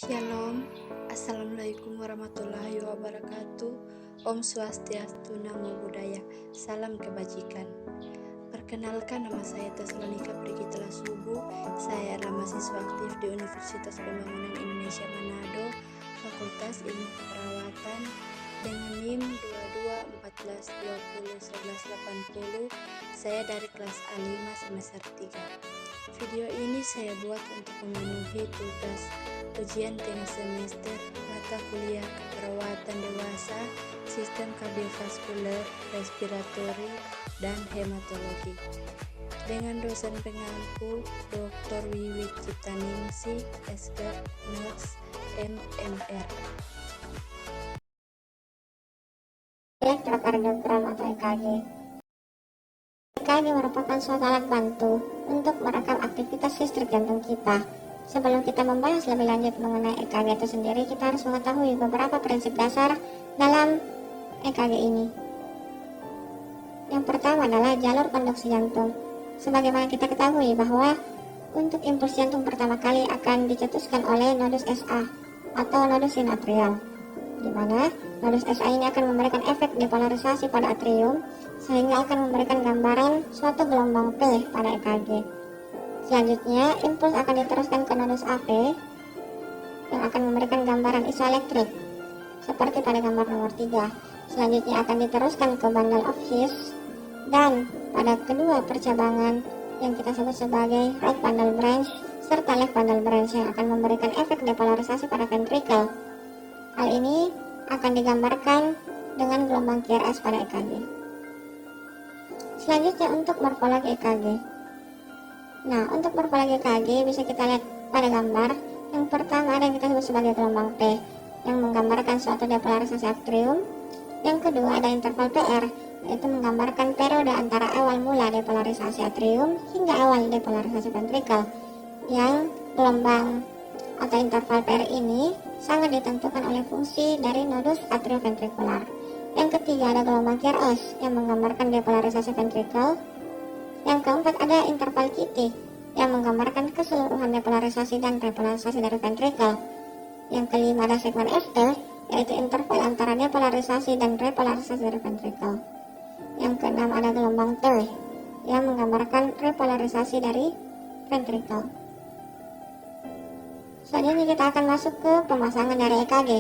Shalom, Assalamualaikum warahmatullahi wabarakatuh. Om Swastiastu, Namo Buddhaya, salam kebajikan. Perkenalkan, nama saya Tesalonika Brigitla Subuh. Saya adalah mahasiswa aktif di Universitas Pembangunan Indonesia Manado, Fakultas Ilmu Keperawatan, dengan NIM 2214201180. Saya dari kelas A5 semester 3. Video ini saya buat untuk memenuhi tugas ujian tengah semester mata kuliah keperawatan dewasa, sistem kardiovaskuler, respiratori, dan hematologi dengan dosen pengampu Dr. Wiwit Ciptaningsih, SGAP, NOS, MMR. Elektrokardiogram atau EKG. EKG merupakan suatu alat bantu untuk merekam aktivitas listrik jantung kita. Sebelum kita membahas lebih lanjut mengenai EKG itu sendiri, kita harus mengetahui beberapa prinsip dasar dalam EKG ini. Yang pertama adalah jalur konduksi jantung. Sebagaimana kita ketahui bahwa untuk impuls jantung pertama kali akan dicetuskan oleh nodus SA atau nodus sinoatrial, di mana nodus SA ini akan memberikan efek depolarisasi pada atrium sehingga akan memberikan gambaran suatu gelombang P pada EKG. Selanjutnya, impuls akan diteruskan ke nodus AP yang akan memberikan gambaran isoelektrik seperti pada gambar nomor 3. Selanjutnya akan diteruskan ke bundle of His, dan pada kedua percabangan yang kita sebut sebagai right bundle branch serta left bundle branch yang akan memberikan efek depolarisasi pada ventricle. Hal ini akan digambarkan dengan gelombang QRS pada EKG. Selanjutnya untuk morfologi EKG. Nah, untuk morfologi EKG bisa kita lihat pada gambar. Yang pertama ada yang kita sebut sebagai gelombang P yang menggambarkan suatu depolarisasi atrium. Yang kedua ada interval PR, yaitu menggambarkan periode antara awal mula depolarisasi atrium hingga awal depolarisasi ventricle. Yang gelombang atau interval PR ini sangat ditentukan oleh fungsi dari nodus atrioventrikular. Yang ketiga ada gelombang QRS yang menggambarkan depolarisasi ventricle. Yang keempat ada interval QT yang menggambarkan keseluruhan depolarisasi dan repolarisasi dari ventricle. Yang kelima ada segmen FT, yaitu interval antara depolarisasi dan repolarisasi dari ventricle. Yang keenam ada gelombang T yang menggambarkan repolarisasi dari ventricle. Selanjutnya kita akan masuk ke pemasangan dari EKG.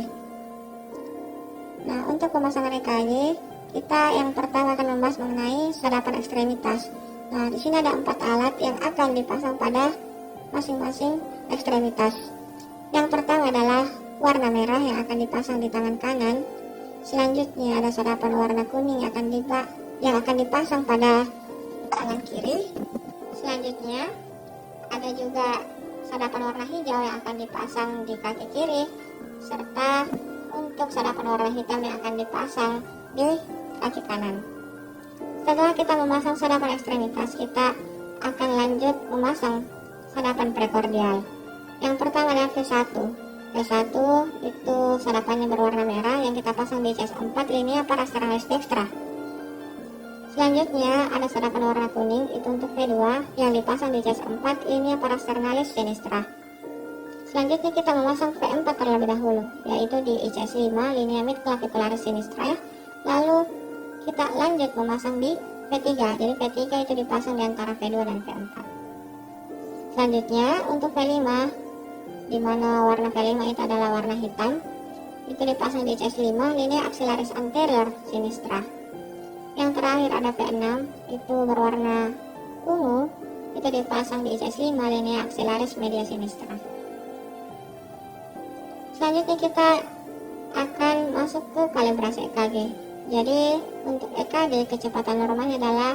Nah, untuk pemasangan EKG, kita yang pertama akan membahas mengenai sadapan ekstremitas. Nah, di sini ada 4 alat yang akan dipasang pada masing-masing ekstremitas. Yang pertama adalah warna merah yang akan dipasang di tangan kanan. Selanjutnya ada sadapan warna kuning yang akan dipasang pada tangan kiri. Selanjutnya ada juga sadapan warna hijau yang akan dipasang di kaki kiri, serta untuk sadapan warna hitam yang akan dipasang di kaki kanan. Setelah kita memasang sadapan ekstremitas, kita akan lanjut memasang sadapan prekordial. Yang pertama adalah V1. V1 itu sadapannya berwarna merah yang kita pasang di CS4 linea parasternalis dextra. Selanjutnya ada sadapan warna kuning, itu untuk V2 yang dipasang di CS4 linea parasternalis sinistra. Selanjutnya kita memasang V4 terlebih dahulu, yaitu di ICS5 linea midclavicularis sinistra. Lalu kita lanjut memasang di V3, jadi V3 itu dipasang di antara V2 dan V4. Selanjutnya untuk V5, di mana warna V5 itu adalah warna hitam, itu dipasang di ICS5 linea axillaris anterior sinistra. Yang terakhir ada V6, itu berwarna ungu, itu dipasang di ICS5 linea axillaris media sinistra. Selanjutnya kita akan masuk ke kalibrasi EKG. Jadi untuk EKG kecepatan normalnya adalah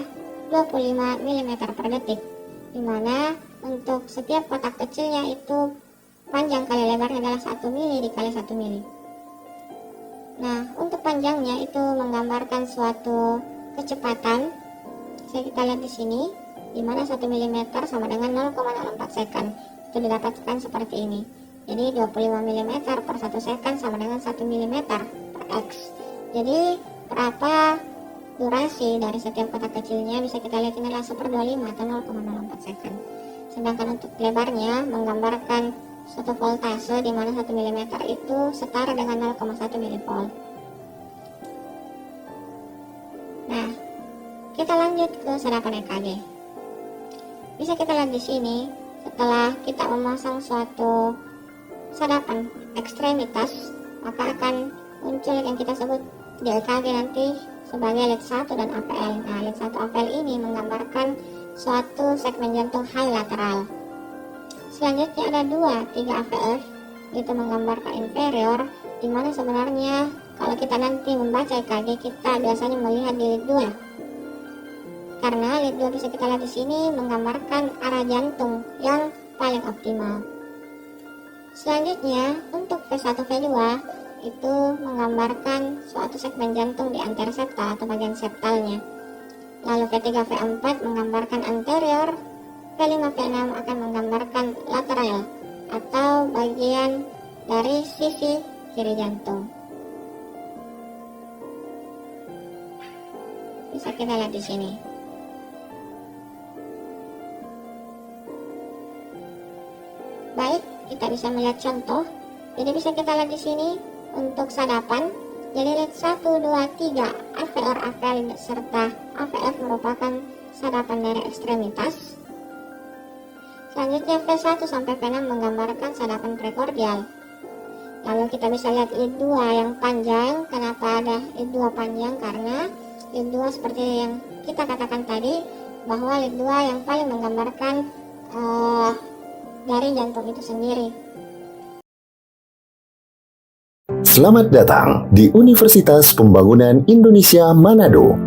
25 mm per detik, dimana untuk setiap kotak kecilnya itu panjang kali lebarnya adalah 1 mili dikali 1 mili. Nah, untuk panjangnya itu menggambarkan suatu kecepatan. Kita lihat di sini, dimana 1 mm sama dengan 0,04 second. Itu didapatkan seperti ini. Jadi 25 mm per 1 second sama dengan 1 mm per X. Jadi berapa durasi dari setiap kotak kecilnya bisa kita lihat ini adalah 1/25 atau 0,04 second. Sedangkan untuk lebarnya menggambarkan satu voltase, di mana 1 mm itu setara dengan 0,1 mV. Nah, kita lanjut ke sedapan EKG. Bisa kita lihat di sini, setelah kita memasang suatu sedapan ekstremitas, maka akan muncul yang kita sebut di EKG nanti sebagai lead 1 dan AVL. Nah, lead 1 AVL ini menggambarkan suatu segmen jantung high lateral. Selanjutnya ada 2-3 AVF, itu menggambarkan inferior, di mana sebenarnya kalau kita nanti membaca EKG, kita biasanya melihat di lead 2. Karena lead 2 bisa kita lihat di sini menggambarkan arah jantung yang paling optimal. Selanjutnya untuk V1 V2 itu menggambarkan suatu segmen jantung di anterior septal atau bagian septalnya. Lalu V3 V4 menggambarkan anterior, V5 V6 akan menggambarkan lateral atau bagian dari sisi kiri jantung. Bisa kita lihat di sini. Baik, kita bisa melihat contoh. Jadi bisa kita lihat di sini untuk sadapan. Jadi lead 1, 2, 3 AVR, AVL serta AVF merupakan sadapan dari ekstremitas. Selanjutnya V1 sampai V6 menggambarkan sadapan prekordial. Lalu kita bisa lihat lead 2 yang panjang. Kenapa ada lead 2 panjang? Karena lead 2 seperti yang kita katakan tadi, bahwa lead 2 yang paling menggambarkan dari jantung itu sendiri. Selamat datang di Universitas Pembangunan Indonesia Manado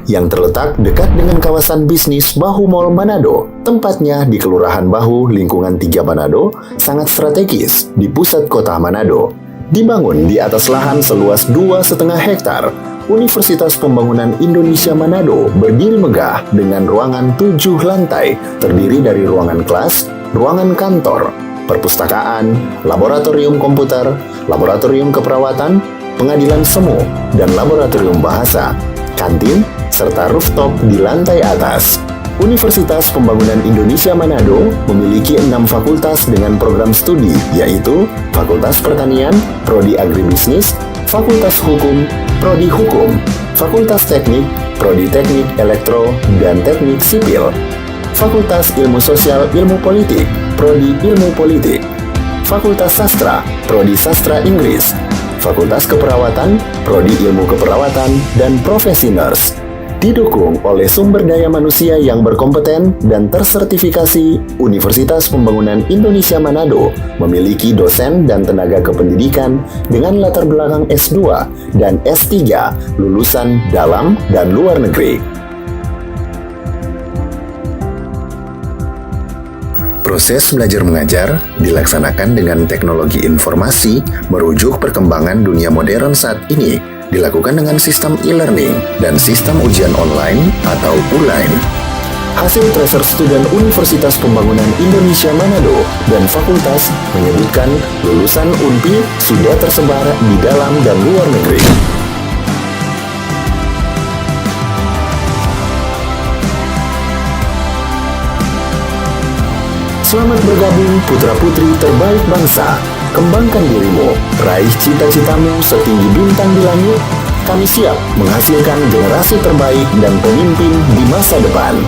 yang terletak dekat dengan kawasan bisnis Bahu Mall Manado. Tempatnya di Kelurahan Bahu, lingkungan 3 Manado, sangat strategis di pusat kota Manado. Dibangun di atas lahan seluas 2,5 hektar, Universitas Pembangunan Indonesia Manado berdiri megah dengan ruangan 7 lantai, terdiri dari ruangan kelas, ruangan kantor, perpustakaan, laboratorium komputer, laboratorium keperawatan, pengadilan semu, dan laboratorium bahasa, kantin, serta rooftop di lantai atas. Universitas Pembangunan Indonesia Manado memiliki 6 fakultas dengan program studi, yaitu Fakultas Pertanian, Prodi Agribisnis, Fakultas Hukum, Prodi Hukum, Fakultas Teknik, Prodi Teknik Elektro dan Teknik Sipil, Fakultas Ilmu Sosial Ilmu Politik, Prodi Ilmu Politik, Fakultas Sastra, Prodi Sastra Inggris, Fakultas Keperawatan, Prodi Ilmu Keperawatan, dan Profesi Nurse. Didukung oleh sumber daya manusia yang berkompeten dan tersertifikasi, Universitas Pembangunan Indonesia Manado memiliki dosen dan tenaga kependidikan dengan latar belakang S2 dan S3 lulusan dalam dan luar negeri. Proses belajar mengajar dilaksanakan dengan teknologi informasi merujuk perkembangan dunia modern saat ini, dilakukan dengan sistem e-learning dan sistem ujian online atau ULAIN. Hasil tracer student Universitas Pembangunan Indonesia Manado dan fakultas menyebutkan lulusan UNPI sudah tersebar di dalam dan luar negeri. Selamat bergabung putra-putri terbaik bangsa. Kembangkan dirimu, raih cita-citamu setinggi bintang di langit. Kami siap menghasilkan generasi terbaik dan pemimpin di masa depan.